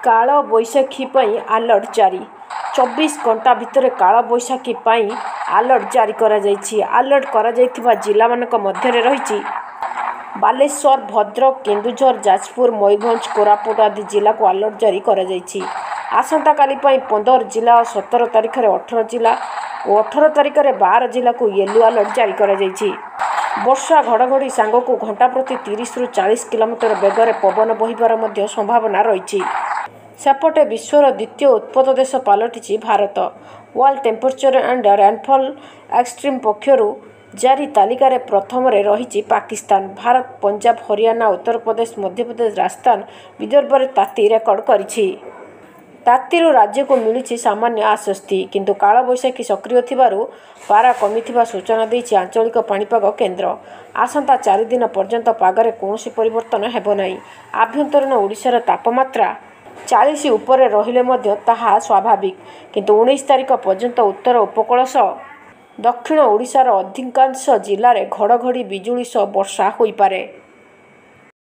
काल बैशाखी आलर्ट जारी 24 घंटा भितर काल बैशाखी आलर्ट जारी आलर्ट करा जिला मानक मध्य रही बालेश्वर भद्रक केन्दुझर जाजपुर मयूरभंज कोरापुट आदि जिला को आलर्ट जारी आसंता काली 15 जिला और 17 तारिख में 18 जिला और 18 तारिख में 12 जिला को येलो आलर्ट जारी वर्षा घड़घड़ी सांग को घंटा प्रति 30 ରୁ 40 किलोमीटर बेगर पवन बहिबार मध्य संभावना रही सेपटे विश्वर द्वितीय उत्पन्न देश पलटि Bharat. World temperature and rainfall extreme पक्षर जारी तालिकार प्रथम रही पाकिस्तान। भारत पंजाब हरियाणा उत्तर प्रदेश मध्य प्रदेश राजस्थान विदर्भ में ताती रेकर्ड करिछि। तातीरू राज्य को मिली सामान्य आश्वस्ति किंतु काल बैशाखी सक्रिय थिबारु पारा कमिथिबा सूचना देछि आंचलिक पाणीपाग केन्द्र। आसंता 4 दिन पर्यंत पागरे कौनसी परिवर्तन हेबो नाही। आभ्यंतरीण ओडिशार तापमात्रा 40 उपरे रहिले मध्य ताहा स्वाभाविक किंतु 19 तारिख पर्यंत उत्तर उपकूल सह दक्षिण ओडिशार अधिकांश जिले में घड़घड़ी बिजुली सह वर्षा होइपारे।